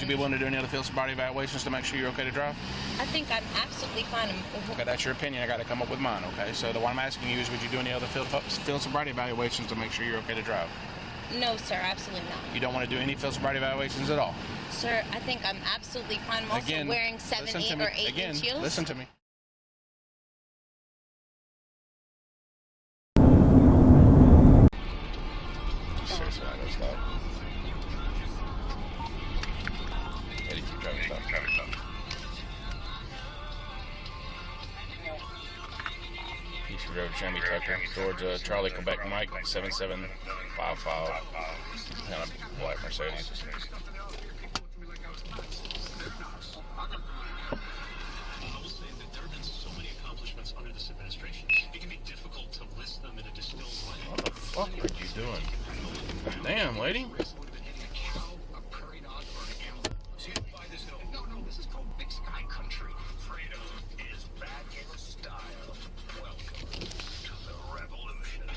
be willing to do any other field sobriety evaluations to make sure you're okay to drive? I think I'm absolutely fine. Okay, that's your opinion. I got to come up with mine, okay? So the one I'm asking you is, would you do any other field sobriety evaluations to make sure you're okay to drive? No, sir, absolutely not. You don't want to do any field sobriety evaluations at all? Sir, I think I'm absolutely fine. I'm also wearing 7, 8, or 8-inch heels. Listen to me. Seriously, I'm gonna stop. Eddie, keep driving, stop. East Road, Shammy Tucker, Georgia, Charlie, Quebec, Mike, 7755. And a black Mercedes. What the fuck are you doing? Damn, lady. No, this is called Big Sky Country. Freedom is back in style. Welcome to the revolution.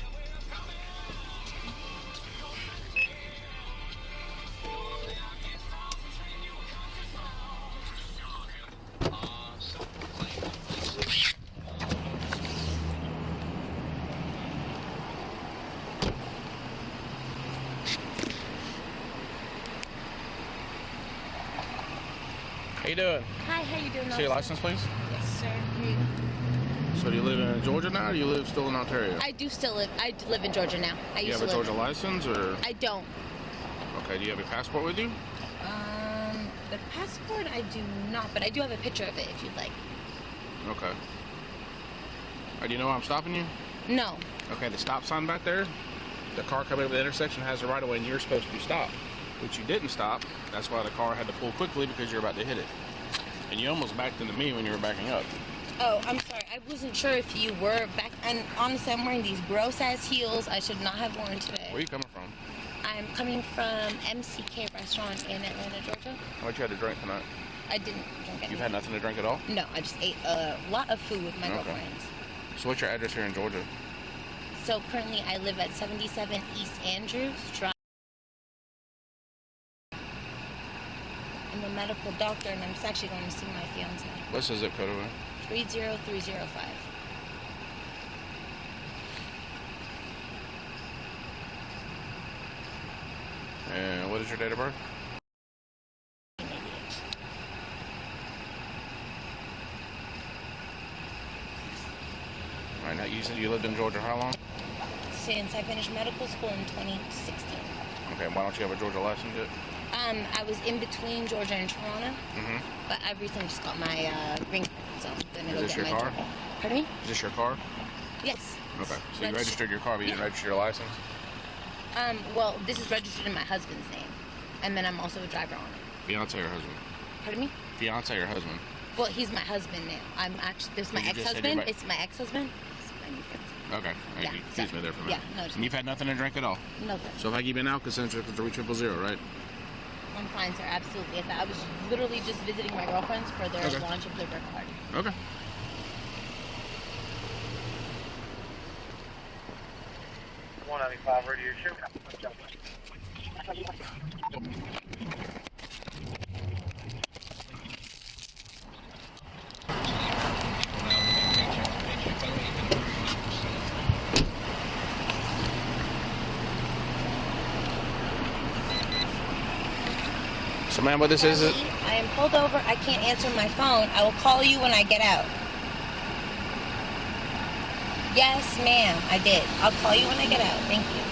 How you doing? Hi, how you doing? See your license, please? Yes, sir. So do you live in Georgia now, or do you live still in Ontario? I do still live. I live in Georgia now. Do you have a Georgia license, or? I don't. Okay. Do you have your passport with you? The passport I do not, but I do have a picture of it if you'd like. Okay. Do you know why I'm stopping you? No. Okay. The stop sign back there. The car coming over the intersection has a right of way, and you're supposed to stop. But you didn't stop. That's why the car had to pull quickly, because you're about to hit it. And you almost backed into me when you were backing up. Oh, I'm sorry. I wasn't sure if you were back. And honestly, I'm wearing these gross-ass heels I should not have worn today. Where are you coming from? I'm coming from MCK Restaurant in Atlanta, Georgia. How much you had to drink tonight? I didn't drink anything. You've had nothing to drink at all? No, I just ate a lot of food with my girlfriends. So what's your address here in Georgia? So currently I live at 77 East Andrews Drive. I'm a medical doctor, and I'm just actually going to see my fiance. What's the zip code over there? 30305. And what is your date of birth? All right, now you said you lived in Georgia how long? Since I finished medical school in 2016. Okay, why don't you have a Georgia license yet? I was in between Georgia and Toronto, but I recently just got my ring, so I'm gonna go get my car? Pardon me? Is this your car? Yes. Okay, so you registered your car, but you didn't register your license? Well, this is registered in my husband's name, and then I'm also a driver on it. Fiance or husband? Pardon me? Fiance or husband? Well, he's my husband now. I'm actually, this is my ex-husband. It's my ex-husband. It's my new fiance. Okay, thank you. Excuse me there for a minute. Yeah, no. And you've had nothing to drink at all? No. So if I give you an Alka-Seltzer, it's 3000, right? I'm fine, sir. Absolutely. I was literally just visiting my girlfriends for their launch of their birthday party. Okay. Radio show. So, ma'am, what this is? I am pulled over. I can't answer my phone. I will call you when I get out. Yes, ma'am. I did. I'll call you when I get out. Thank you.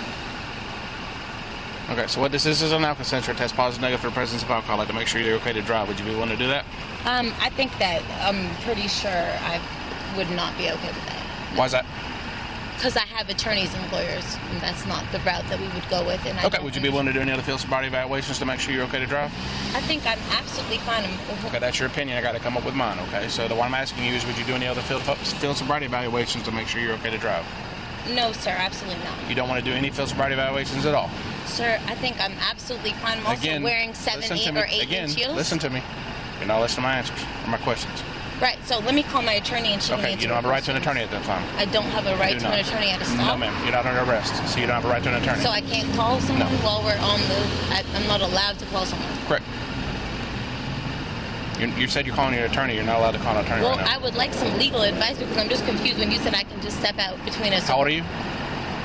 Okay, so what this is an Alka-Seltzer test positive negative for the presence of alcohol. I'd like to make sure you're okay to drive. Would you be willing to do that? I think that I'm pretty sure I would not be okay with that. Why is that? Because I have attorneys and lawyers, and that's not the route that we would go with. And okay, would you be willing to do any other field sobriety evaluations to make sure you're okay to drive? I think I'm absolutely fine. Okay, that's your opinion. I got to come up with mine, okay? So the one I'm asking you is, would you do any other field sobriety evaluations to make sure you're okay to drive? No, sir, absolutely not. You don't want to do any field sobriety evaluations at all? Sir, I think I'm absolutely fine. I'm also wearing 7, 8, or 8-inch heels. Listen to me. You're not listening to my answers or my questions. Right, so let me call my attorney and she can answer. Okay, you don't have a right to an attorney at that time. I don't have a right to an attorney at a stop? No, ma'am. You're not under arrest, so you don't have a right to an attorney. So I can't call someone while we're on the... I'm not allowed to call someone? Correct. You said you're calling your attorney. You're not allowed to call an attorney Well, right now. I would like some legal advice because I'm just confused when you said I can just step out between us. How old are you?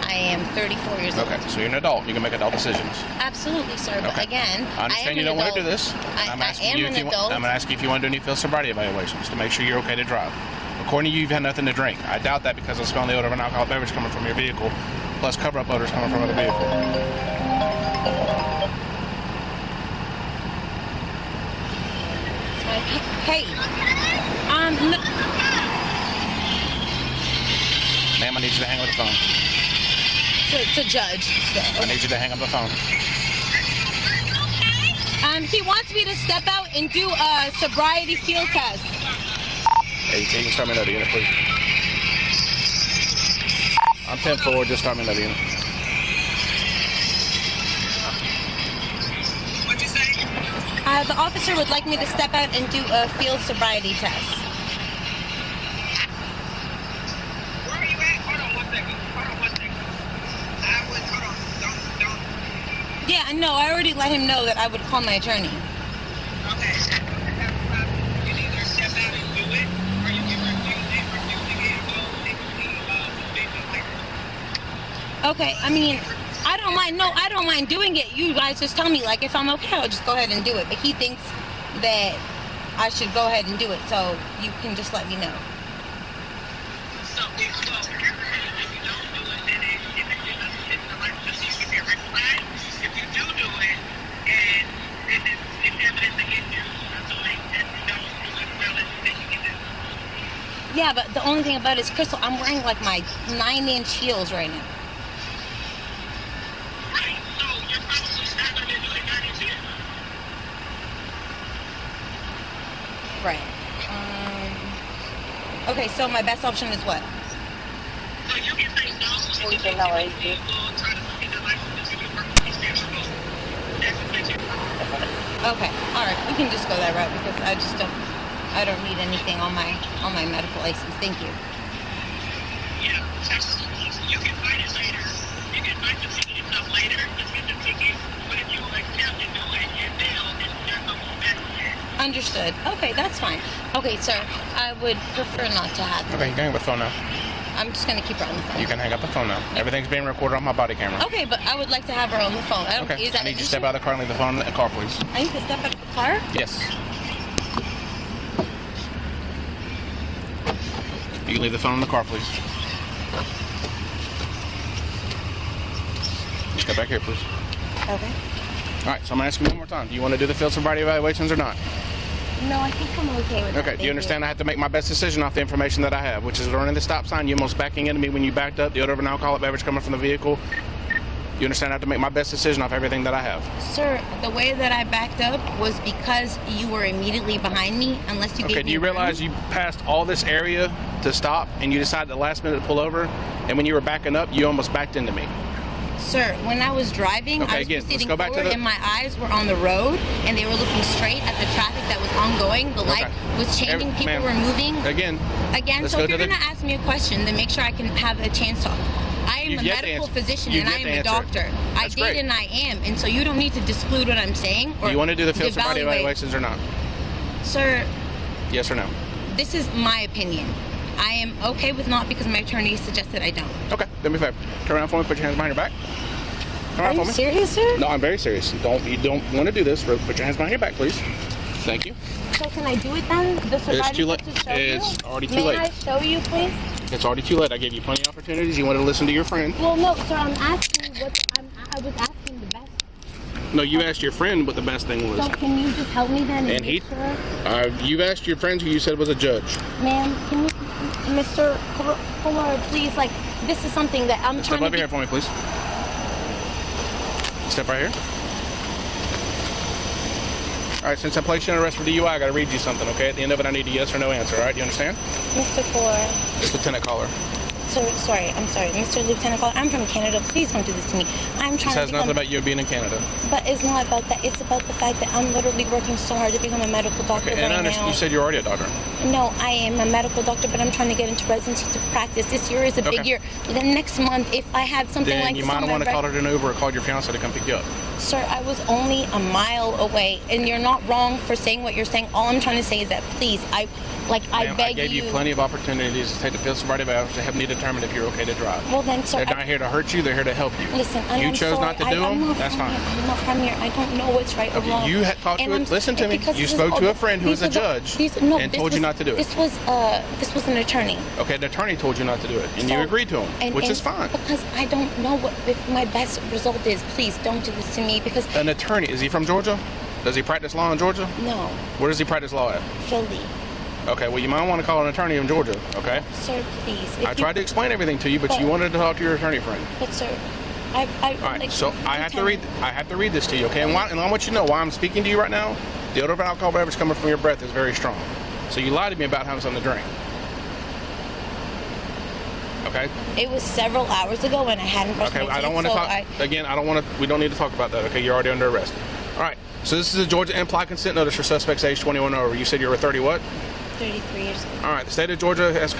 I am 34 years old. Okay, so you're an adult. You can make adult decisions. Absolutely, sir. But Okay. again, I understand I am you don't an want to adult. do this. I am an adult. I'm going to ask you if you want to do any field sobriety evaluations to make sure you're okay to drive. According to you, you've had nothing to drink. I doubt that because I'm smelling the odor of an alcoholic beverage coming from your vehicle, plus cover-up odors coming from other vehicles. Hey, no. Ma'am, I need you to hang up the phone. To judge. I need you to hang up the phone. He wants me to step out and do a sobriety field test. Hey, you can start me another unit, please. I'm 10-4, just start me another unit. What'd you say? The officer would like me to step out and do a field sobriety test. Where are you at? Hold on one second. Hold on. Don't. Yeah, no, I already let him know that I would call my attorney. Okay. You can either step out and do it, or you can refuse it and go take the Okay, I mean, I don't mind. No, I don't mind doing it. You guys just tell me, like, if I'm okay, I'll just go ahead and do it. But he thinks that I should go ahead and do it, so you can just let me know. So if you don't do it, then it's the right procedure to be rectified. If you do it, and it's evidence against you, so like that you don't do it well, then you can do it. Yeah, but the only thing about it is, Crystal, I'm wearing, like, my 9-inch heels right now. Right? So you're probably not going to do it 9 inches. Right. Okay, so my best option is what? So you can say no, and you can try to get the license to be working exceptional. That's what makes it. Okay, all right, we can just go that route because I don't need anything on my medical license. Thank you. Yeah, absolutely. You can fight it later. You can fight the ticket itself later. Just get the ticket. But if you accept and do it and fail, then there's no going back on that. Understood. Okay, that's fine. Okay, sir, I would prefer not to have it. Okay, you can hang up the phone now. I'm just gonna keep her on the phone. You can hang up the phone now. Everything's being recorded on my body camera. Okay, but I would like to have her on the phone. I don't, Okay. Is that I need an you to step issue? out of the car and leave the phone in the car, please. I need to step out of the car? Yes. You can leave the phone in the car, please. Step back here, please. Okay. All right, so I'm going to ask you one more time. Do you want to do the field sobriety evaluations or not? No, I think I'm okay with that. Okay, do Thank you understand I have to make my best decision off the information that I have, which is running the stop sign, you almost backing into me when you backed up, the odor of an alcoholic beverage coming from the vehicle. You understand I have to make my best decision off everything that I have. Sir, the way that I backed up was because you were immediately behind me, unless you gave me Okay, do you realize you passed all this area to stop and you decided at the last minute to pull over, and when you were backing up, you almost backed into me? Sir, when I was driving, Okay, I was again, let's proceeding go back to forward the- and my eyes were on the road and they were looking straight at the traffic that was ongoing. The light was changing, people ma'am, were moving. Again, let's So go if you're to the- going to ask me a question, then make sure I can have a chance to. I am You've a yet to medical answer- physician you've and I yet am to a answer it. doctor. I That's did great. and I am. And so you don't need to disclude what I'm saying or Do you want to do the field sobriety devaluate. evaluations or not? Sir, Yes or no? this is my opinion. I am okay with not because my attorney suggested I don't. Okay, do me a favor. Turn around for me, put your hands behind your back. Turn Are around you for me. serious, sir? No, I'm very serious. You don't want to do this. Put your hands behind your back, please. Thank you. So can I do it then? The sobriety too late. test to show It's you? already too May late. I show you, please? It's already too late. I gave you plenty of opportunities. You wanted to listen to your friend. Well, no, sir. I'm asking I was asking the best. No, you asked your friend what the best thing was. So can you just help me then? And he, make sure? you asked your friend who you said was a judge. Ma'am, can you, Mr. Fuller, please, like, this is something that I'm Step trying over to here for me, please. Step right here. All right, since I placed you on arrest for DUI, I got to read you something, okay? At the end of it, I need a yes or no answer, all right? Do you understand? Mr. Fuller. It's Lieutenant Caller. I'm sorry, Mr. Lieutenant Caller, I'm from Canada. Please don't do this to me. I'm trying This has to nothing become, about you being in Canada. but it's not about that. It's about the fact that I'm literally working so hard to become a medical doctor Okay, and I right understand. now. You said you're already a doctor. No, I am a medical doctor, but I'm trying to get into residency to practice. This year is a big Okay. year. Then next month, if I had something Then like you this might on have my want to call it an Uber or called your fiance to come pick you up. Sir, I was only a mile away, and you're not wrong for saying what you're saying. All I'm trying to say is that, please, I Ma'am, beg I gave you plenty of opportunities to take the field sobriety vows to help me determine if you're okay to drive. Well, then, sir, they're not here to hurt you. They're here to help you. Listen, you chose not to do them. That's fine. I'm not from here. I don't know what's right or wrong. You had talked to it. Listen to me. You spoke to a friend who is a judge and told you not to do it. This was an attorney. Okay, the attorney told you not to do it, and you agreed to him, which is fine. Because I don't know what if my best result is. Please don't do this to me, because an attorney, is he from Georgia? Does he practice law in Georgia? No. Where does he practice law at? Philly. Okay, well, you might want to call an attorney in Georgia, okay? Sir, please. I tried to explain everything to you, but you wanted to talk to your attorney friend. But, sir, all right, so I have to read this to you, okay? And I want you to know why I'm speaking to you right now. The odor of alcohol beverage coming from your breath is very strong. So you lied to me about having something to drink. Okay? It was several hours ago when I hadn't brushed my teeth. Okay, I don't want to talk. Again, we don't need to talk about that, okay? You're already under arrest. All right, so this is a Georgia implied consent notice for suspects age 21 or over. You said you were 30 what? 33 years old. All right, the state of Georgia has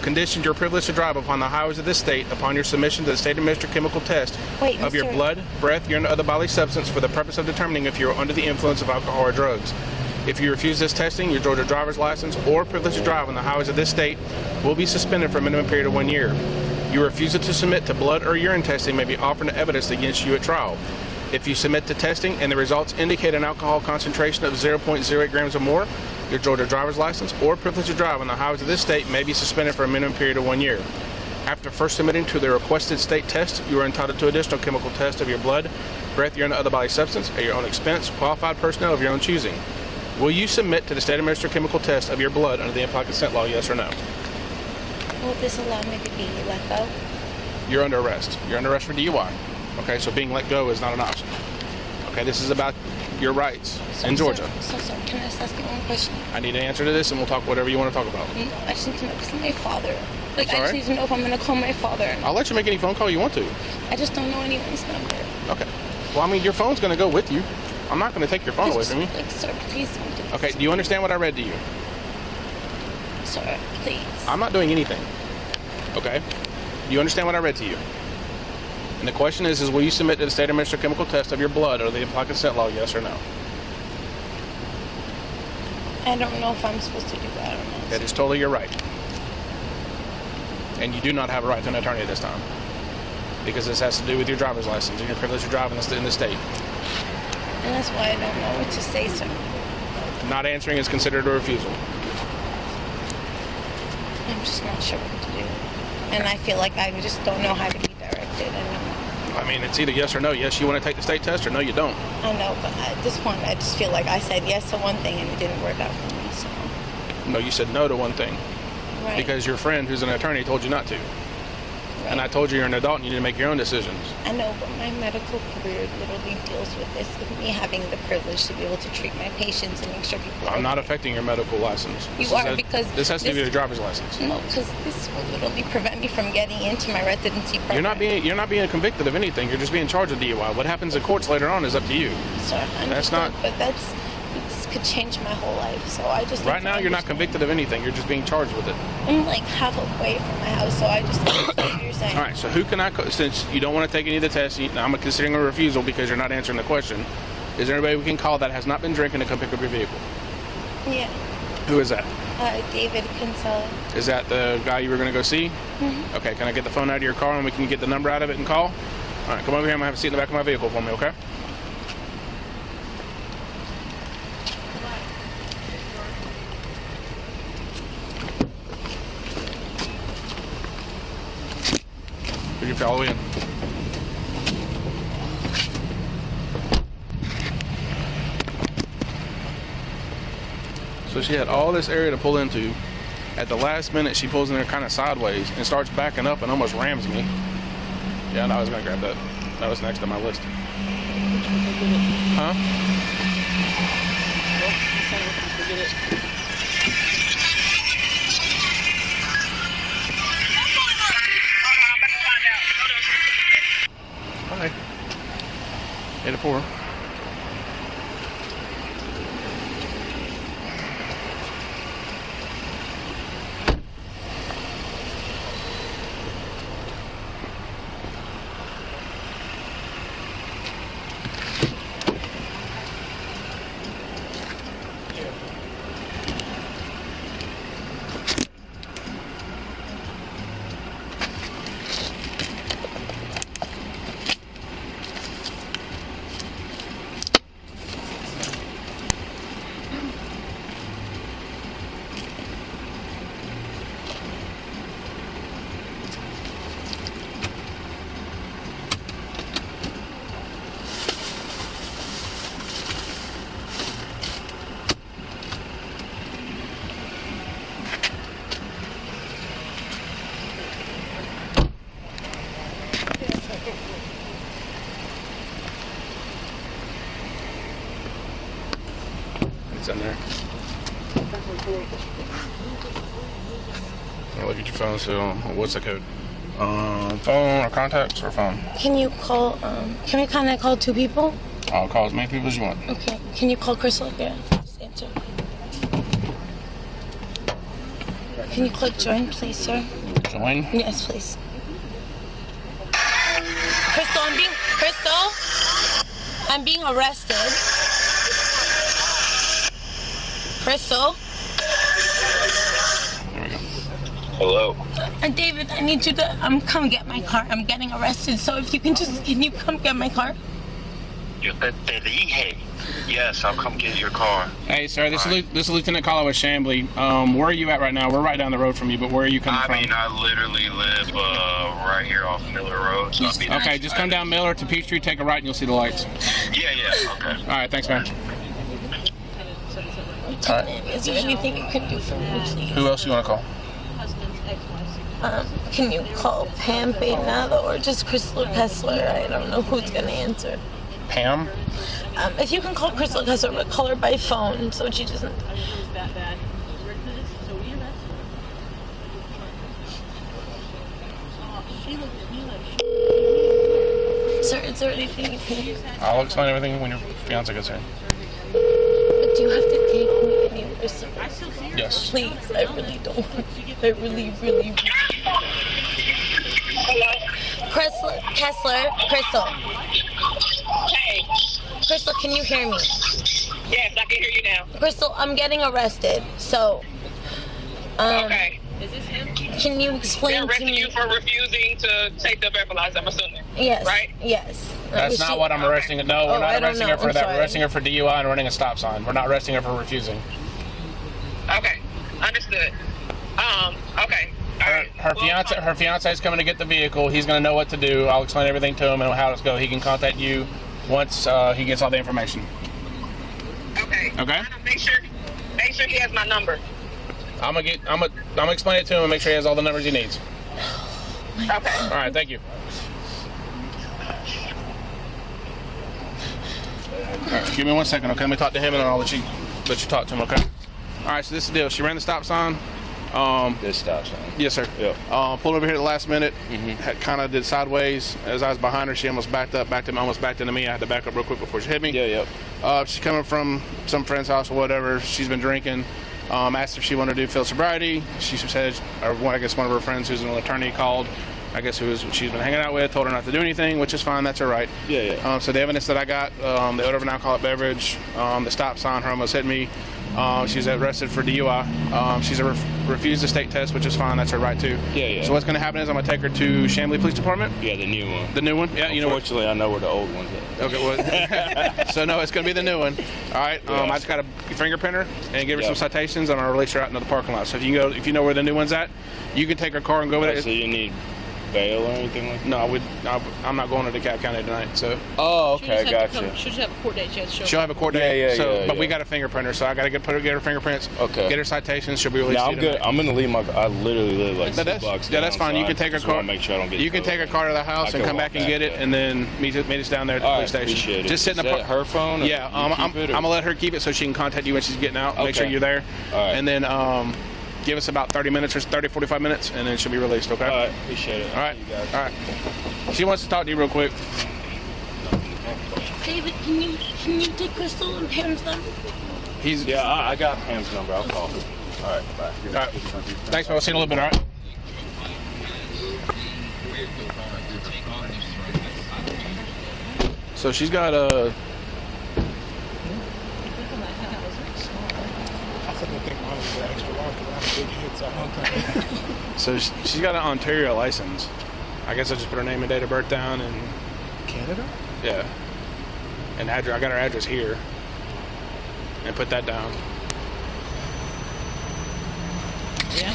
conditioned your privilege to drive upon the highways of this state upon your submission to the state-administered chemical test of your blood, breath, urine, or other bodily substance for the purpose of determining if you are under the influence of alcohol or drugs. If you refuse this testing, your Georgia driver's license or privilege to drive on the highways of this state will be suspended for a minimum period of 1 year. Your refusal to submit to blood or urine testing may be offered as evidence against you at trial. If you submit to testing and the results indicate an alcohol concentration of 0.08 grams or more, your Georgia driver's license or privilege to drive on the highways of this state may be suspended for a minimum period of 1 year. After first submitting to the requested state test, you are entitled to additional chemical tests of your blood, breath, urine, and other body substance at your own expense, qualified personnel of your own choosing. Will you submit to the state-administered chemical test of your blood under the implied consent law, yes or no? Will this allow me to be let go? You're under arrest. You're under arrest for DUI. Okay, so being let go is not an option. Okay, this is about your rights in Georgia. So, can I just ask you one question? I need an answer to this, and we'll talk whatever you want to talk about. No, I just need to know, because my father. I just need to know if I'm going to call my father. I'll let you make any phone call you want to. I just don't know anyone's number. Okay. Well, I mean, your phone's going to go with you. I'm not going to take your phone away from you. Sir, please don't do this. Okay, do you understand what I read to you? Sir, please. I'm not doing anything. Okay? Do you understand what I read to you? And the question is will you submit to the state-administered chemical test of your blood or the implied consent law, yes or no? I don't know if I'm supposed to do that or not. That is totally your right. And you do not have a right to an attorney at this time. Because this has to do with your driver's license and your privilege to drive in the state. And that's why I don't know what to say, sir. Not answering is considered a refusal. I'm just not sure what to do. And I feel like I just don't know how to be directed. I mean, it's either yes or no. Yes, you want to take the state test, or no, you don't. I know, but at this point, I just feel like I said yes to one thing and it didn't work out for me, so. No, you said no to one thing. Right. Because your friend, who's an attorney, told you not to. Right. And I told you you're an adult and you need to make your own decisions. I know, but my medical career literally deals with this, with me having the privilege to be able to treat my patients and make sure people I'm not affecting your medical license. You are, because this has to do with your driver's license. No, because this will literally prevent me from getting into my residency program. You're not being convicted of anything. You're just being charged with DUI. What happens in courts later on is up to you. Sir, that's not. But this could change my whole life. So I just. Right now, you're not convicted of anything. You're just being charged with it. I'm like half away from my house, so I just understand what you're saying. All right. So who can I? Since you don't want to take any of the tests, I'm considering a refusal because you're not answering the question. Is there anybody we can call that has not been drinking to come pick up your vehicle? Yeah. Who is that? David Kinsella. Is that the guy you were going to go see? Mm-hmm. Okay. Can I get the phone out of your car and we can get the number out of it and call? All right. Come over here. I'm going to have a seat in the back of my vehicle for me, okay? Could you follow in? So she had all this area to pull into. At the last minute, she pulls in there kind of sideways and starts backing up and almost rams me. Yeah, I know I was going to grab that. That was next on my list. Huh? Hi. 8-4. It's in there. I'll look at your phone. So, what's the code? Phone or contacts or phone? Can you call? Can we kind of call 2 people? I'll call as many people as you want. Okay. Can you call Crystal again? Just answer. Can you click join, please, sir? Join? Yes, please. Crystal, I'm being arrested. Crystal. There we go. Hello. David, I need you to come get my car. I'm getting arrested, so if you can you come get my car? Yes, I'll come get your car. Hey, sir, this is Lieutenant Collar with Chambly. Where are you at right now? We're right down the road from you, but where are you coming from? I mean, I literally live right here off Miller Road. So Okay, just come down Miller to Peachtree, take a right, and you'll see the lights. Yeah, okay. All right, thanks, man. Is there anything you can do for me, please? Who else you want to call? Can you call Pam Bainada or just Crystal Kessler? I don't know who's gonna answer. Pam? If you can call Crystal Kessler, but call her by phone so she doesn't. Sir, is there anything you can do? I'll explain everything when your fiance gets here. But do you have to take me anywhere, sir? Yes. Please, I really don't want to. I really. Hello? Crystal. Hey. Crystal, can you hear me? Yes, I can hear you now. Crystal, I'm getting arrested, so. Okay. Can you They're explain to arresting me? you for refusing to take the breathalyzer, I'm assuming. Yes. Right? Yes. That's not what I'm arresting. No, we're Oh, not I don't arresting know. her for I'm that. sorry. We're arresting her for DUI and running a stop sign. We're not arresting her for refusing. Okay. Understood. Okay. All right. Her fiance is coming to get the vehicle. He's going to know what to do. I'll explain everything to him and how it's go. He can contact you once he gets all the information. Okay. Okay. Make sure he has my number. I'm gonna explain it to him and make sure he has all the numbers he needs. Okay. All right. Thank you. All right, give me 1 second, okay? Let me talk to him and then I'll let you talk to him, okay? All right. So this is the deal. She ran the stop sign. This stop sign. Yes, sir. Yeah. Pulled over here at the last minute. Kind of did sideways. As I was behind her, she almost almost backed into me. I had to back up real quick before she hit me. Yeah. She's coming from some friend's house or whatever. She's been drinking. Asked if she wanted to do field sobriety. She said, I guess one of her friends who's an attorney called. I guess she's been hanging out with, told her not to do anything, which is fine. That's her right. Yeah. So the evidence that I got, the odor of an alcoholic beverage, the stop sign, her almost hit me. She's arrested for DUI. She's refused the state test, which is fine. That's her right too. Yeah. So what's going to happen is I'm going to take her to Chambly Police Department. Yeah, the new one. The new one? Yeah, you know. Unfortunately, I know where the old one's at. Okay, well, so no, it's going to be the new one. All right. Yeah. I just got to fingerprint her and give her some citations. I'm going to release her out into the parking lot. So if you know where the new one's at, you can take her car and go with it. So you need bail or anything like that? No, I'm not going to DeKalb County tonight. So. Oh, okay, gotcha. She'll just have a court date. She'll have a court date. Yeah, But we got a fingerprint her, so I got to get her fingerprints. Okay. Get her citations. She'll be released. No, I'm good. I'm gonna leave I literally live like 6 blocks down. That's fine. You can take her car. Make sure I don't get. You can take her car to the house and come back and get it, and then meet us down there at the police station. Appreciate it. Just sit in the her phone. Yeah, I'm gonna let her keep it so she can contact you when she's getting out. Make sure you're there, and then give us about 30 minutes or 45 minutes, and then she'll be released. Okay. All right. Appreciate it. All right. She wants to talk to you real quick. David, can you take Crystal and Pam's number? I got Pam's number. I'll call her. All right. Bye. All right. Thanks, man. We'll see you in a little bit. All right. So she's got a. So she's got an Ontario license. I guess I just put her name and date of birth down and. Canada? Yeah. And address. I got her address here. And put that down. Yeah.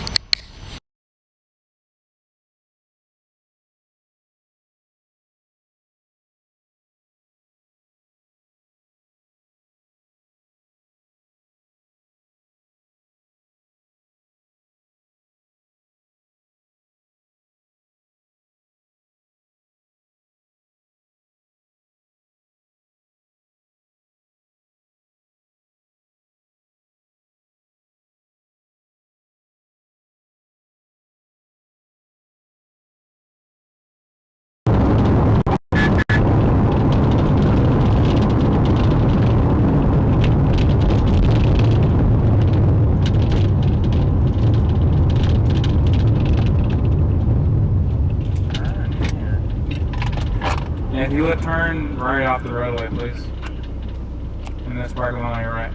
If you would turn right off the roadway, please. And this parking lot on your right.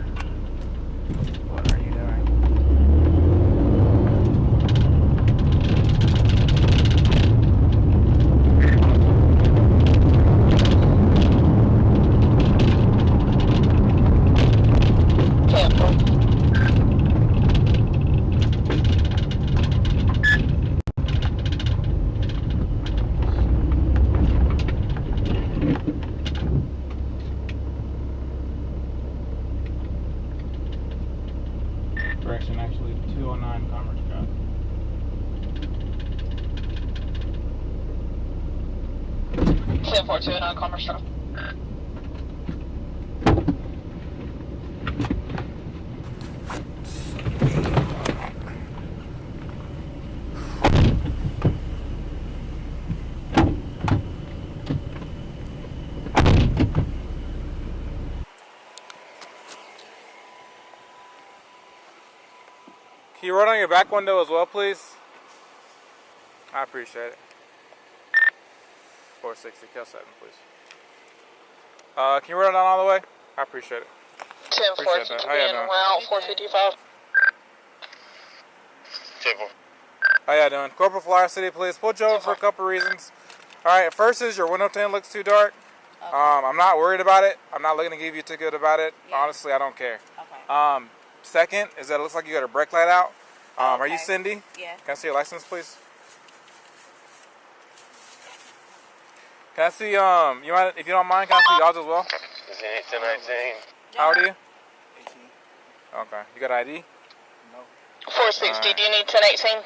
What are you doing? 209 Commerce Drive. Ten 429 Commerce Drive. Can you run on your back window as well, please? I appreciate it. 460, kill 7, please. Can you run it down all the way? I appreciate it. 10 Appreciate that. How y'all doing? Route 455. How y'all doing? Corporal Flyer City, please. Pulled you over for a couple reasons. Alright, first is your window tint looks too dark. Okay. I'm not worried about it. I'm not looking to give you a ticket about it. Yeah. Honestly, I don't care. Okay. Second is that it looks like you got a brake light out. Are you Okay. Cindy? Yeah. Can I see your license, please? Can I see, you might, if you don't mind, can I see y'all as well? Is it 1819? How old are you? 18. Okay. You got ID? 460, do you need 1018?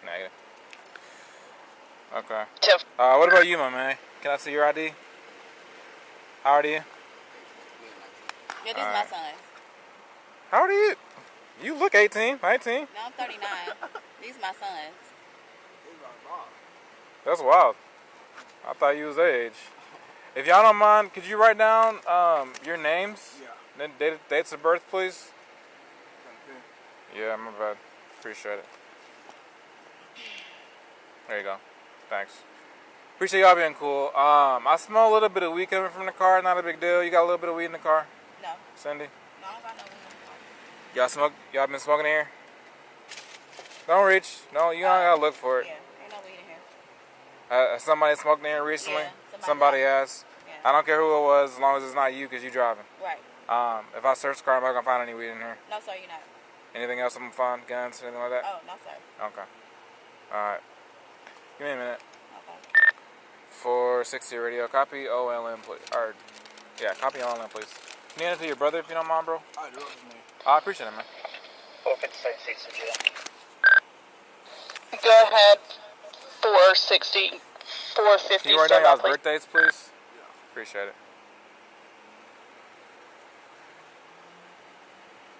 Negative. Okay. 10. What about you, my man? Can I see your ID? How old are you? Yeah, this is my Alright. son. How old are you? You look 18, 19. No, I'm 39. These my sons. That's wild. I thought you was their age. If y'all don't mind, could you write down your names? Yeah. Then dates of birth, please. Yeah, my bad. Appreciate it. There you go. Thanks. Appreciate y'all being cool. I smell a little bit of weed coming from the car. Not a big deal. You got a little bit of weed in the car, No. Cindy? No, I don't got no weed in the car. Y'all smoke? Y'all been smoking in here? Don't reach. No, you don't gotta look for it. Yeah, ain't no weed in here. Has somebody smoked in here recently? Yeah, somebody has. Yeah. I don't care who it was, as long as it's not you, because you driving. Right. If I search the car, I'm not gonna find any weed in here. No, sir, you're not. Anything else I'm gonna find? Guns, anything like that? Oh, no, sir. Okay. Alright. Give me a minute. Okay. 460 radio. Copy OLM, please. Or, yeah, copy OLM, please. Can you hand it to your brother if you don't mind, bro? I do it, man. I appreciate it, man. 456, go ahead. 460, 450. Can you write down y'all's birthdays, please? Yeah. Appreciate it.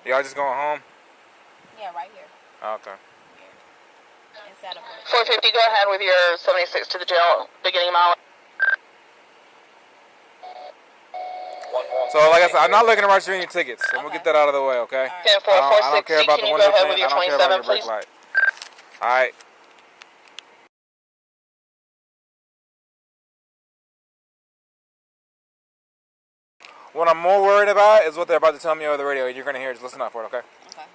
Y'all just going home? Yeah, right here. Okay. Inside of it. 450, go ahead with your 76 to the jail, beginning mile. So, like I said, I'm not looking to write you any tickets. I'm gonna get that out of the way, okay? Alright. 10 4 I don't care 460, about can the you window go ahead tint. with your I don't care about 27, your brake please? light. Alright. What I'm more worried about is what they're about to tell me over the radio. You're gonna hear it. Just listen up for it, okay? Okay.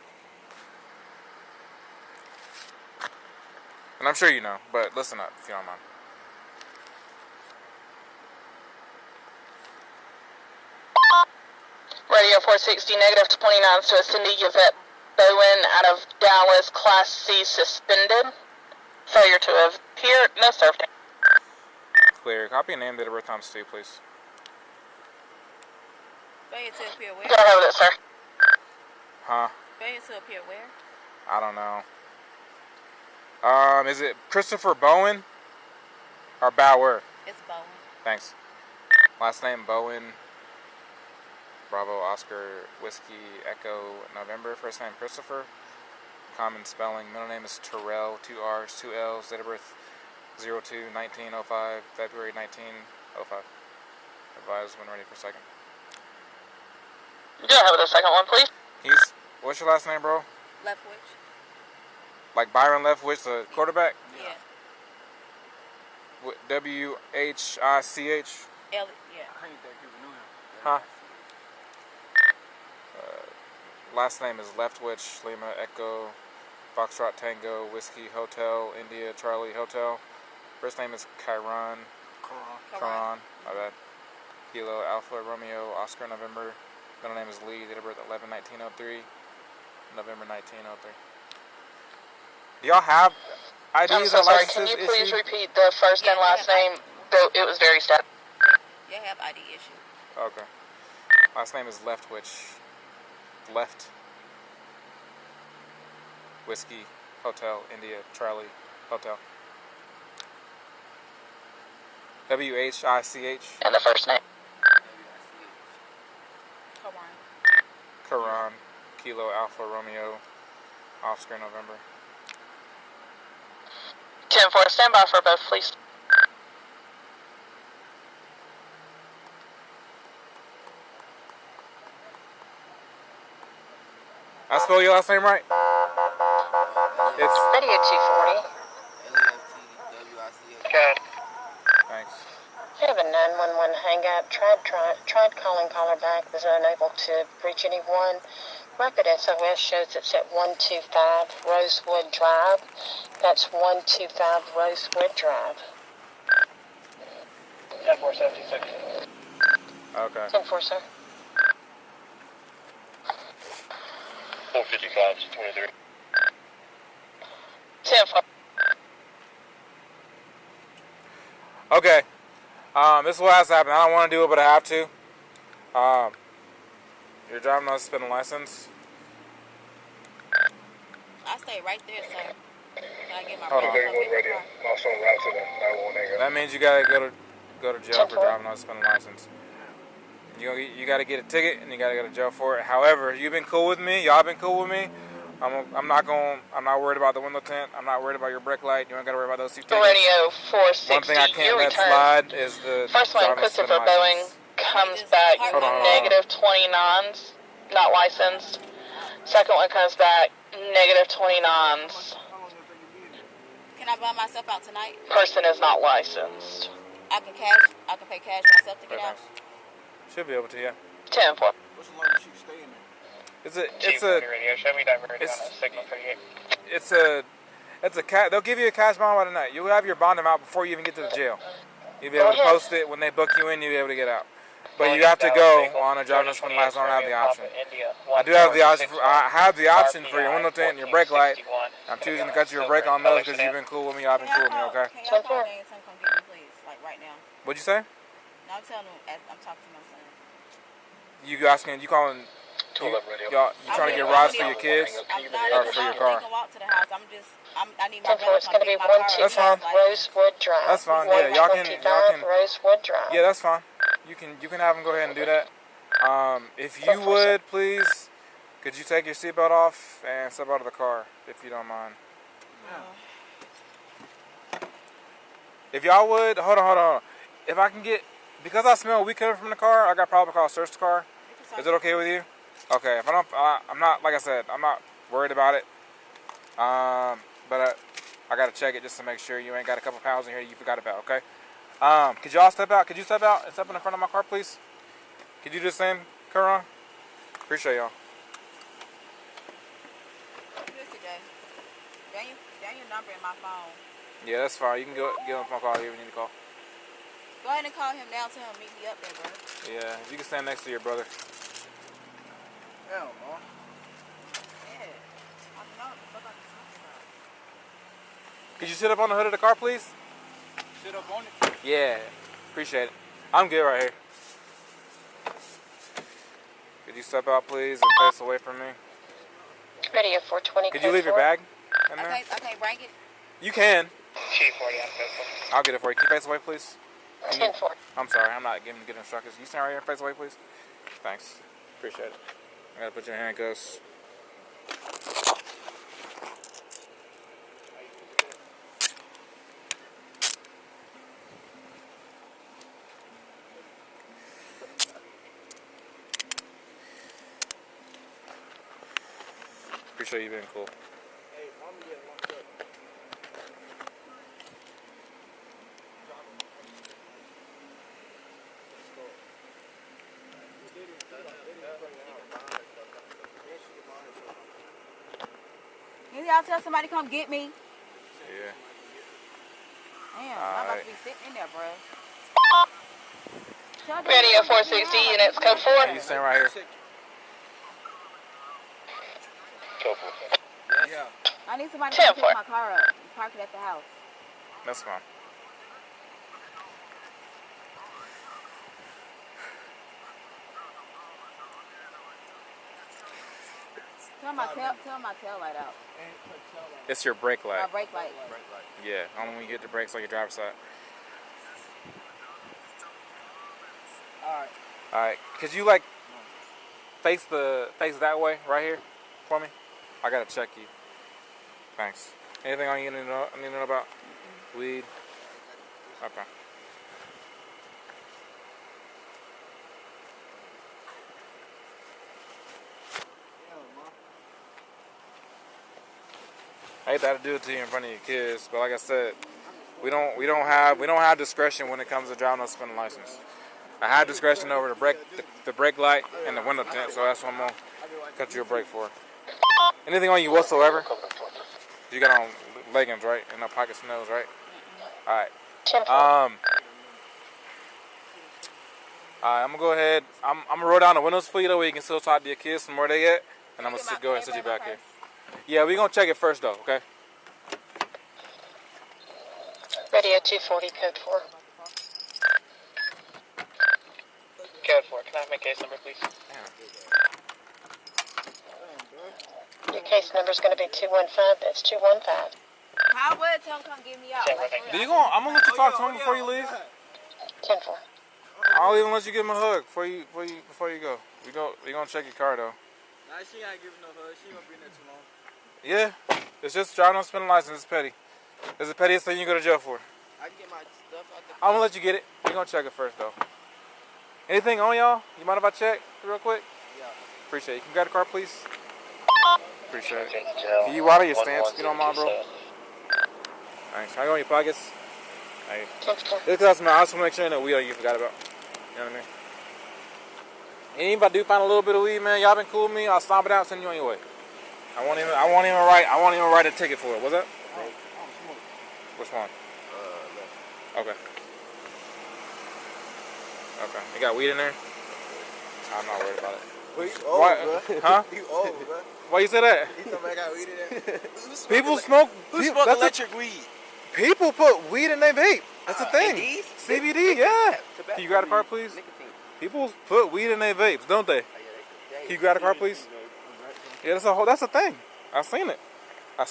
And I'm sure you know, but listen up if you don't mind. Radio 460, negative 29, so Cindy Yvette Bowen out of Dallas, Class C, suspended. Failure to appear, no served. Clear. Copy and name, date of birth, times 2, please. Failure to appear where? Go ahead with it, sir. Huh? Failure to appear where? I don't know. Is it Christopher Bowen? Or Bauer? It's Bowen. Thanks. Last name Bowen. Bravo, Oscar, Whiskey, Echo, November. First name Christopher. Common spelling. Middle name is Terrell. 2 R's, 2 L's. Date of birth 02-1905. February 1905. Advise when ready for second. Go ahead with the second one, please. What's your last name, bro? Leftwich? Like Byron Leftwich, the quarterback? Yeah. W-H-I-C-H? L, yeah. Huh? Last name is Leftwich, Lima, Echo, Foxtrot, Tango, Whiskey, Hotel, India, Charlie, Hotel. First name is Chiron. Chiron, my bad. Kilo, Alpha, Romeo, Oscar, November. Middle name is Lee, date of birth 11/1903, November 1903. Do y'all have IDs? I'm so or sorry. licenses Can you please issued? repeat the first and last name? Though it was very static. You have ID issue. Okay. Last name is Leftwich. Left. Whiskey, Hotel, India, Charlie, Hotel. W-H-I-C-H. And the first name. Come on. Chiron, Kilo, Alpha, Romeo, Oscar, November. 10-4, stand by for both, please. I spell your last name right? It's... Radio 240. Good. Thanks. I have a 911 hang-up. Tried calling caller back. Was unable to reach anyone. Rapid SOS shows it's at 125 Rosewood Drive. That's 125 Rosewood Drive. 10-4-76. Okay. 10-4, sir. 455-23. 10-4. Okay. This is what has to happen. I don't want to do it, but I have to. You're driving on a suspended license. I stay right there, sir. Can I get my Hold on. Radio. Also on route to the 911 That means you gotta go to jail for driving on a suspended license. You gotta get a ticket and you gotta go to jail for it. However, you've been cool with me. Y'all been cool with me. I'm not worried about the window tint. I'm not worried about your brake light. You ain't gotta worry about those two tickets. Radio 460. One thing I can't let slide is the First one, driving Christopher suspended Boeing, license. comes back Hold on. negative 29s, not licensed. Second one comes back negative 29s. Can I buy myself out tonight? Person is not licensed. I can pay cash myself to get out. Should be able to, yeah. 10-4. What's the longest you stay in there? It's a Radio. Show me diverted on a signal 38. they'll give you a cash bond by tonight. You'll have your bond amount before you even get to the jail. You'll be able to post it when they book you in. You'll be able to get out. But you have to go on a driving license license. I don't have the option. I do have the option. I have the option for your window tint and your brake light. I'm choosing to cut you a brake on those because you've been cool with me. Y'all been cool with me, okay? Can y'all call Dane and tell him come get me, please? Like right now. What'd you say? No, I'm telling him as I'm talking to my son. You calling? You trying to get rides for your kids or for your car? I can walk to the house. I need my 10-4, it's going to be my car. 125 That's fine. Rosewood Drive. That's fine. Yeah, y'all can. 125 Rosewood Drive. Yeah, that's fine. You can have them go ahead and do that. If you would, please, could you take your seatbelt off and step out of the car, if you don't mind? If y'all would, hold on. If I can get, because I smell weed coming from the car, I got probably call search the car. Is it okay with you? Okay. If I don't, I'm not, like I said, I'm not worried about it. But I gotta check it just to make sure you ain't got a couple pounds in here you forgot about. Okay. Could y'all step out? Could you step out and step in front of my car, please? Could you do the same, Karan? Appreciate y'all. Listen, Jay. Daniel number in my phone. Yeah, that's fine. You can go get on the phone call if you need to call. Go ahead and call him now. Tell him meet me up there, bro. Yeah, if you can stand next to your brother. Hell, man. Yeah. I don't know what the fuck I'm talking about. Could you sit up on the hood of the car, please? Sit up on it. Yeah, appreciate it. I'm good right here. Could you step out, please, and face away from me? Radio 420. Could you leave your bag in there? I can't bring it. You can. Chief 40 on Facebook. I'll get it for you. Can you face away, please? 10-4. I'm sorry, I'm not giving good instructions. You stand right here and face away, please? Thanks. Appreciate it. I gotta put your handcuffs. Appreciate you being cool. Hey, mama getting locked up. Can y'all tell somebody come get me? Yeah. Damn, I'm about to be sitting in there, bro. Radio 460 units, code 4. You stand right here. Yeah. I need somebody to pick my car up and park it at the house. That's fine. Turn my tail light out. It's your brake light. My brake light. Yeah, only when you get the brakes on your driver's side. Alright. Could you like face that way right here for me? I gotta check you. Thanks. Anything I need to know about? Weed? Okay. I hate to have to do it to you in front of your kids, but like I said, we don't have discretion when it comes to driving a suspended license. I have discretion over the brake light and the window tint, so that's what I'm gonna cut you a break for. Anything on you whatsoever? You got on leggings, right? And no pockets and nose, right? Alright. I'm gonna go ahead. I'm gonna roll down the windows for you though, where you can still talk to your kids from where they at, and I'm gonna go ahead and sit you back here. Yeah, we're gonna check it first though, okay? Radio 240, code 4. Code 4, can I have my case number, please? Your case number is going to be 215. That's 215. How would tell him come get me out? I'm gonna let you talk to him before you leave. 10-4. I'll even let you give him a hug before you go. We gonna check your car though. Nah, she ain't giving no hug. She ain't gonna be in there too long. Yeah, it's just driving on suspended license. It's petty. It's the pettiest thing you go to jail for. I can get my stuff out the I'm gonna let you get it. We're gonna check it first though. Anything on y'all? You mind if I check real quick? Yeah. Appreciate it. Can you grab the car, please? Appreciate it. Can you water your stamps if you don't mind, bro? Thanks. Can I go in your pockets? Hey. This customer, I just want to make sure that weed you forgot about. You know what I mean? Anybody do find a little bit of weed, man, y'all been cool with me, I'll stomp it out and send you on your way. I won't even write a ticket for it. What's that? Which one? Okay. Okay. You got weed in there? I'm not worried about it. Well, you old, bro. Huh? You old, bro. Why you say that? He told me I got weed in there. People smoke. Who smoke electric weed? People put weed in their vape. That's the thing. These? CBD, yeah. Can you grab a car, please? People put weed in their vapes, don't they? Can you grab a car, please? Yeah, that's a thing. I seen it. Oh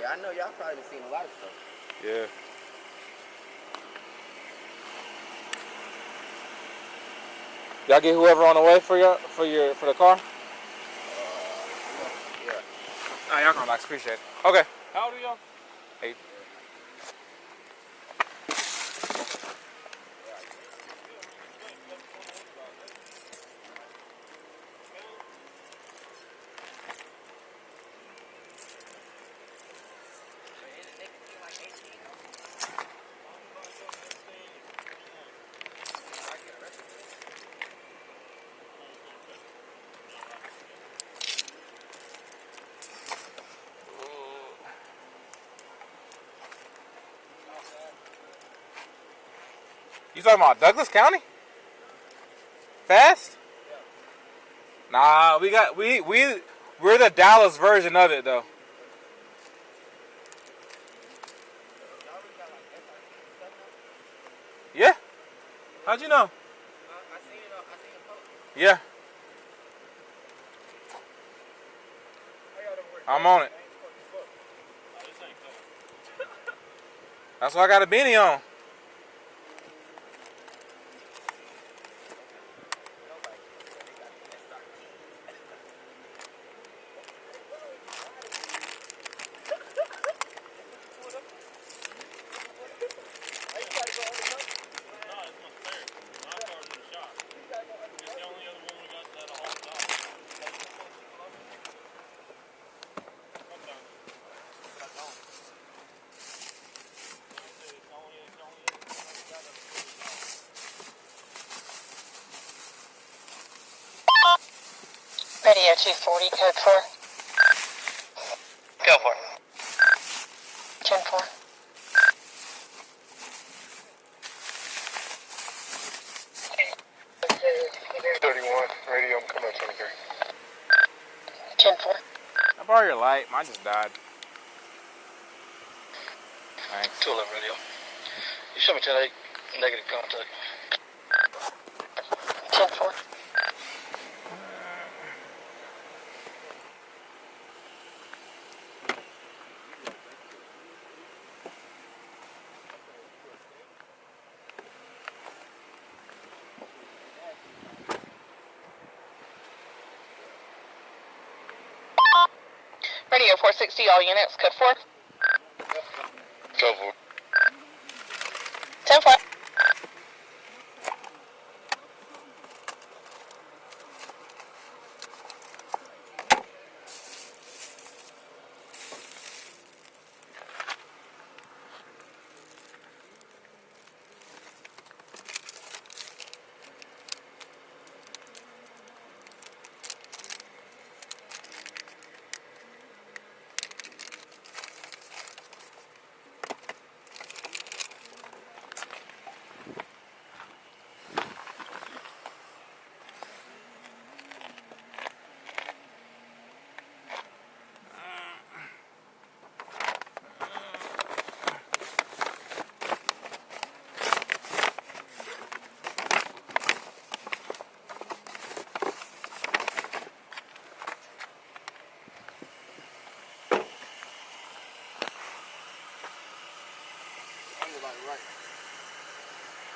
yeah, I know y'all probably seen a lot of stuff. Yeah. Y'all get whoever on the way for the car? Yeah. Ah, y'all can relax. Appreciate it. Okay. How old are y'all? 8. You talking about Douglas County? Fast? Nah, we're the Dallas version of it though. Yeah. How'd you know? Yeah. I'm on it. That's why I got a beanie on. Radio 240, code 4. Go for it. 10-4. 31, radio, I'm coming up 23. 10-4. I borrow your light. Mine just died. Thanks. 211 radio. You show me 10-8, negative contact. 10-4. Radio 460, all units, code 4. Go for it. 10-4.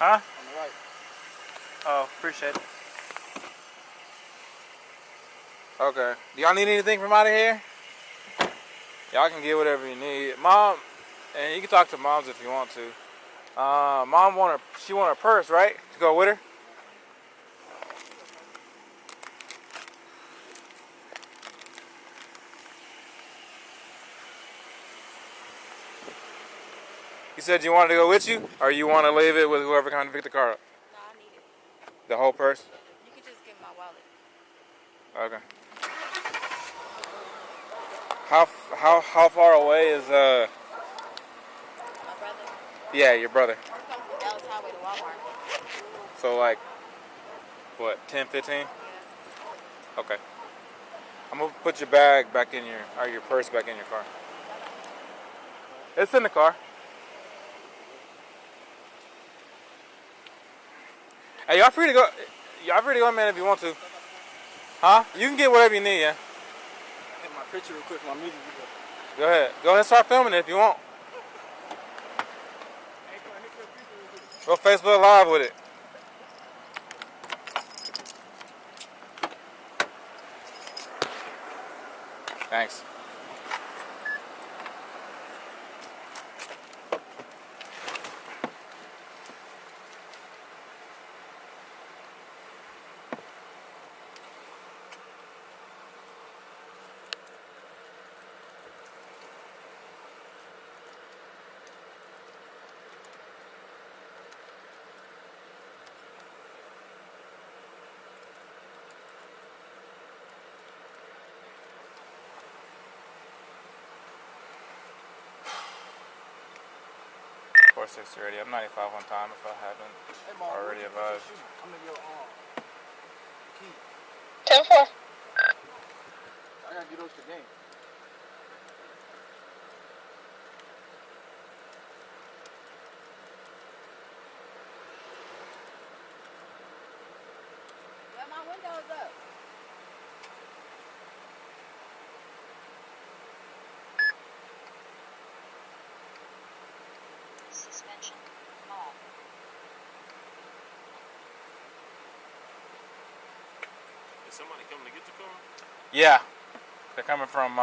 Huh? On the right. Oh, appreciate it. Okay. Do y'all need anything from out of here? Y'all can get whatever you need. Mom, and you can talk to moms if you want to. Mom she want her purse, right? To go with her? You said you wanted to go with you? Or you want to leave it with whoever comes to pick the car up? No, I need it. The whole purse? You can just give me my wallet. Okay. How far away is My brother. yeah, your brother? We're coming from Dallas Highway to Walmart. So like what, 10, 15? Yeah. Okay. I'm gonna put your bag back in your purse back in your car. It's in the car. Hey, y'all free to go. Y'all free to go, man, if you want to. Huh? You can get whatever you need, yeah. Hit my picture real quick for my music video. Go ahead. Go ahead and start filming it if you want. Go Facebook Live with it. Thanks. Already. I'm 95 on time if I haven't already advised. I'm in your key. 10-4. I gotta get those to the game. Yeah, my window's up. Suspension. Off. Is somebody coming to get the car? Yeah. They're coming from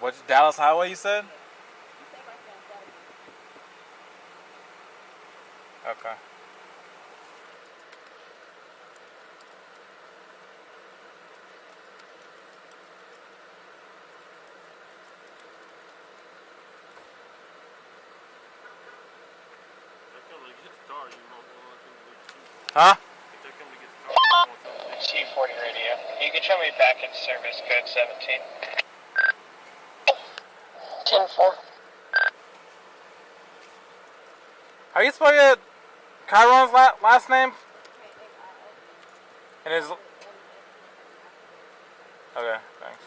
what's Dallas Highway you said? Okay. Huh? C40 radio. You can show me back in service, code 17. 10-4. How you spell your Chiron's last name? And his. Okay, thanks.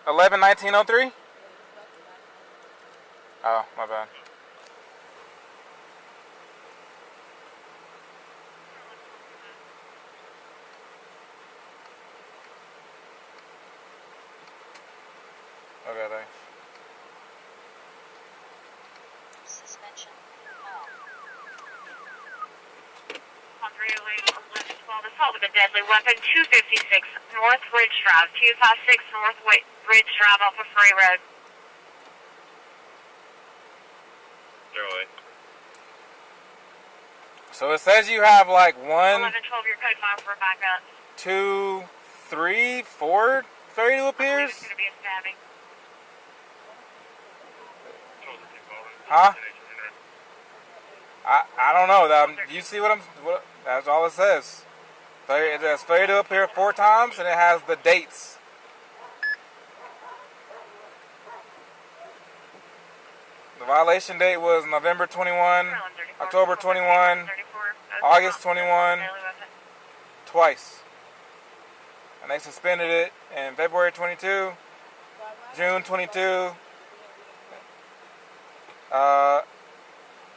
11-1903? Oh, my bad. Okay, thanks. Suspension. On 308, 1112, assault with a deadly weapon, 256 North Ridge Drive, 256 North Ridge Drive off of Free Road. 08. So it says you have like 1, 1112, your code 5 for backup. 2, 3, 4 32 appears? It's going to be a stabbing. Huh? I don't know. You see what that's all it says. It says failure to appear 4 times, and it has the dates. The violation date was November 21, October 21, August 21, twice. And they suspended it in February 22, June 22.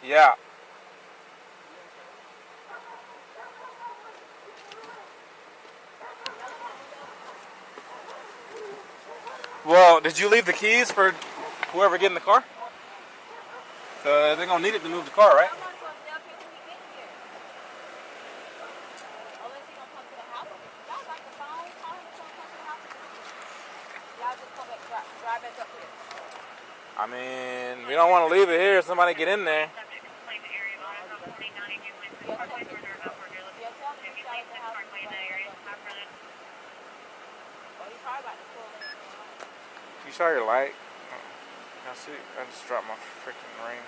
Yeah. Well, did you leave the keys for whoever get in the car? They're gonna need it to move the car, right? I mean, we don't want to leave it here. Somebody get in there. You saw your light? I see. I just dropped my freaking ring.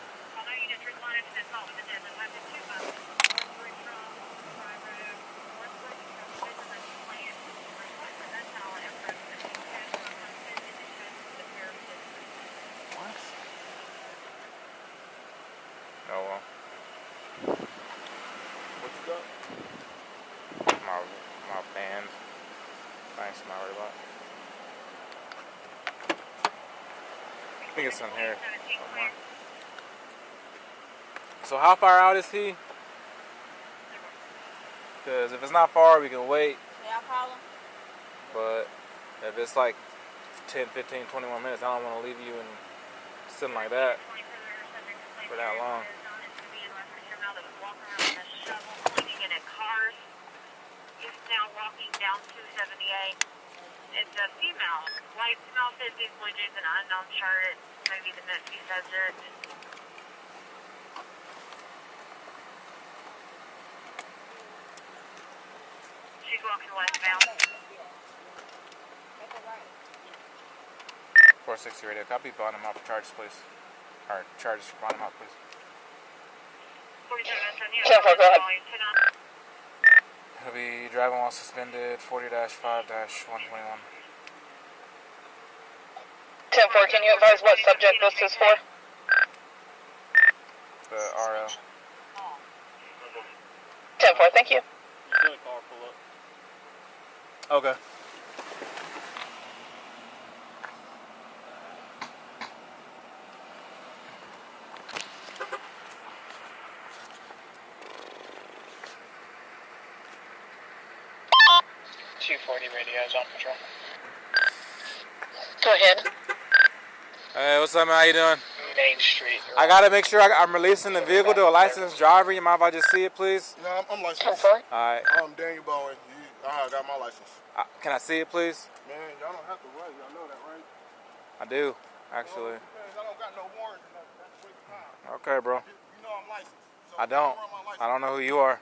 What? Oh well. What you got? My band. Thanks, not worried about. I think it's in here somewhere. So how far out is he? Because if it's not far, we can wait. Yeah, problem. But if it's like 10, 15, 21 minutes, I don't want to leave you and sitting like that for that long. He's now walking down 278. It's a female. White female, 50s, blue jeans, and unknown shirt. Maybe the Bestie subject. She's walking westbound. 460 radio. Copy. Bottom up. Charges, please. Or charges for bottom up, please. 47, go ahead. He'll be driving while suspended. 40-5-121. 10-4, can you advise what subject this is for? The RL. 10-4, thank you. You see the car pull up? Okay. Radio's on patrol. Go ahead. Hey, what's up, man? How you doing? Main Street. I gotta make sure I'm releasing the vehicle to a licensed driver. You mind if I just see it, please? No, I'm licensed. 10-4. Alright. I'm Daniel Bowen. I got my license. Can I see it, please? Man, y'all don't have to wait. Y'all know that, right? I do, actually. I don't got no warrant or nothing. That's a waste of time. Okay, bro. You know I'm licensed. So I don't. I don't know who you are.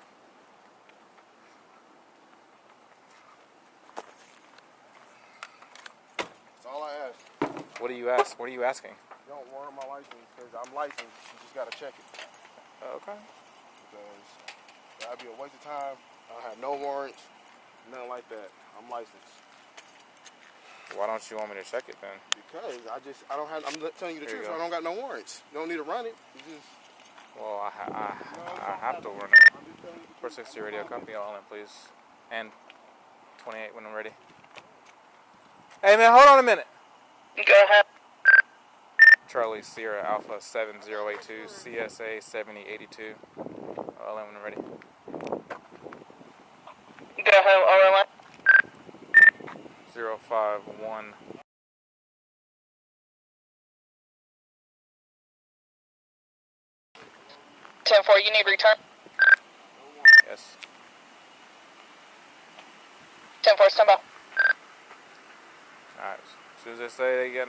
That's all I ask. What do you ask? What are you asking? You don't warrant my license because I'm licensed. You just got to check it. Okay. Because that'd be a waste of time. I have no warrants, nothing like that. I'm licensed. Why don't you want me to check it then? Because I don't have. I'm telling you the Here you truth. go. I don't got no warrants. You don't need to run it. You just. Well, I have to run it. 460 radio, copy all in, please. And 28 when I'm ready. Hey, man, hold on a minute. Go ahead. Charlie Sierra Alpha 7082, CSA 7082. All in when I'm ready. Go ahead, OLN. 051. 10-4, you need return. Yes. 10-4, stand by. Alright. As soon as they say they get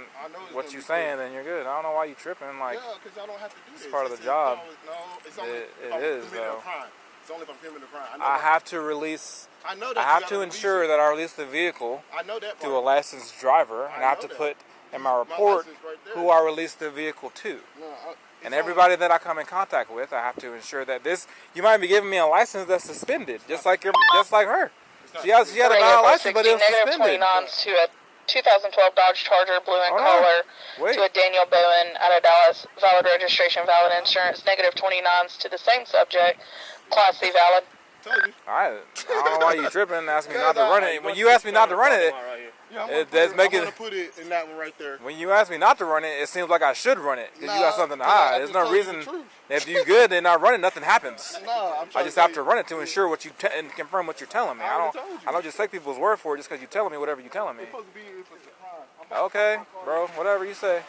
what you saying, then you're good. I don't know why you tripping. Like, Yeah, because I don't have to do this. it's part of the job. No, it's only It if I'm is, committing though. a crime. It's only if I'm committing a crime. I have to release. I know that I you have gotta to release ensure it. that I release the vehicle I know that to a part. licensed driver, and I have to know put that. in my report license right there. who I released the vehicle to. No, And everybody that I come in contact with, I have to ensure that this. You might be giving me a license that's suspended, just like her. She had a valid license, but it was negative suspended. 29s to a 2012 Dodge Charger, blue in Hold on. color, Wait. to a Daniel Bowen out of Dallas, valid registration, valid insurance. Negative 29s to the same subject, Class C valid. Told you. I don't know why you tripping, asking me not to run it. When you ask me not to run it, Yeah, I'm it gonna does make I'm it. gonna put it in that one right there. When you ask me not to run it, it seems like I should run it because you got something to I hide. There's just no told you the reason. truth. If you good and not running, nothing happens. No, I'm I trying just to have tell to run it to ensure what you and confirm what you're telling me. I already told you. I don't just take people's word for it just because you're telling me whatever you're telling me. It's supposed to be if it's a crime. Okay, bro, whatever you say.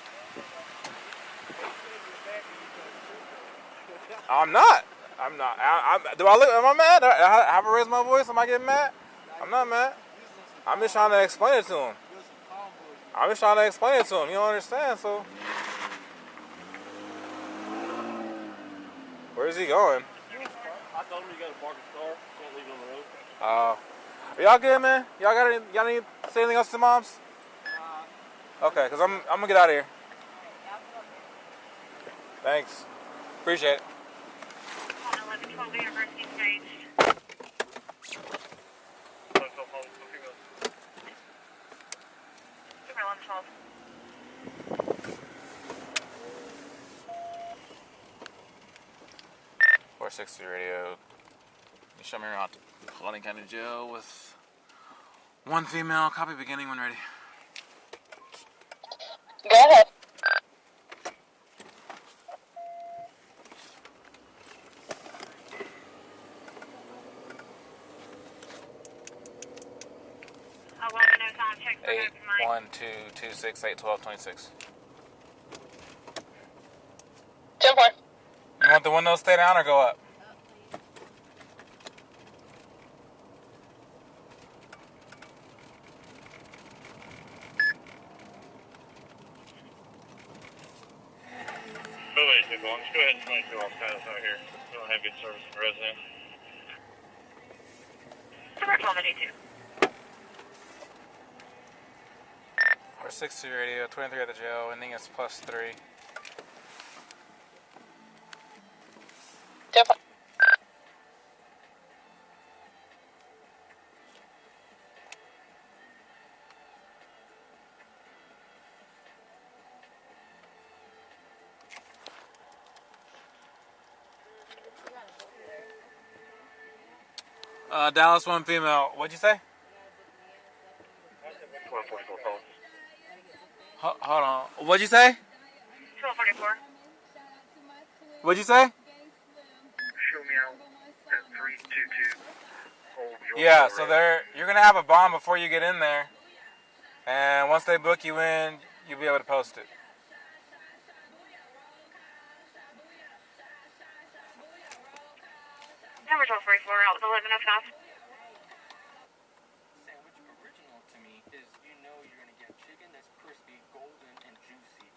I'm not. Do I look? Am I mad? Have I raised my voice? Am I getting mad? I'm not mad. I'm just trying to explain it to him. I'm just trying to explain it to him. You don't understand, so. Where's he going? I told him you got to park his car. Can't leave it on the road. Are y'all good, man? Y'all need to say anything else to moms? Okay, cause I'm gonna get out of here. Thanks. Appreciate it. 1112 University Stage. Super 1112. 460 radio. You show me around Colony County Jail with one female. Copy beginning when ready. Go ahead. I'll let you know time check for 81226 10-4. You want the windows stay down or go up? Let's go ahead and make you all status out here. We don't have good service for residents. Super 1282. 460 radio, 23 at the jail, ending is +3. 10-4. Dallas, one female. What'd you say? 1244 calls. Hold on. What'd you say? 1244. What'd you say? Show me out at 322. Yeah, so you're gonna have a bond before you get in there, and once they book you in, you'll be able to post it. Number 1244 out with 1105. Sandwich original to me is you know you're going to get chicken that's crispy, golden, and juicy.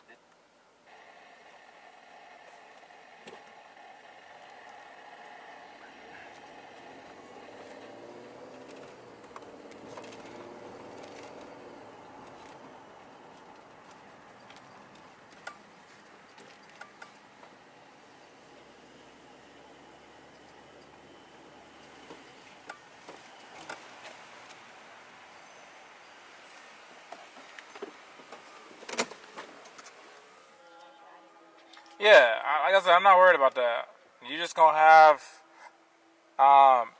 Yeah, like I said, I'm not worried about that. You just gonna have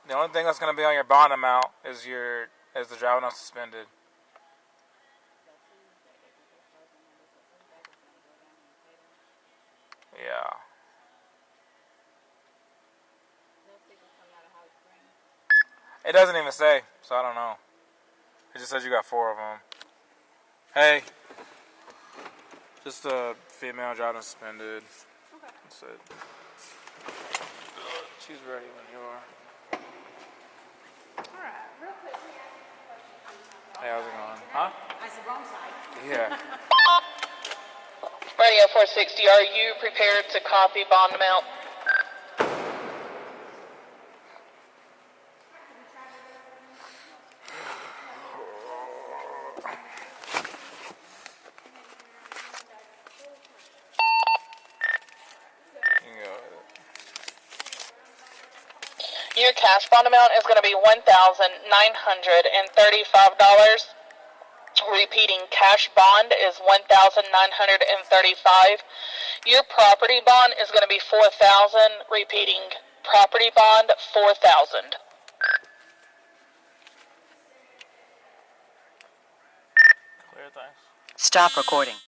the only thing that's gonna be on your bond amount is the driving unsuspended. Yeah. It doesn't even say, so I don't know. It just says you got 4 of them. Hey. Just a female driving suspended. Okay. That's it. She's ready when you are. Alright, real quick. Hey, how's it going? Huh? That's the wrong side. Yeah. Radio 460, are you prepared to copy bond amount? Your cash bond amount is going to be $1,935. Repeating, cash bond is $1,935. Your property bond is going to be $4,000. Repeating, property bond $4,000. Clear, thanks. Stop recording.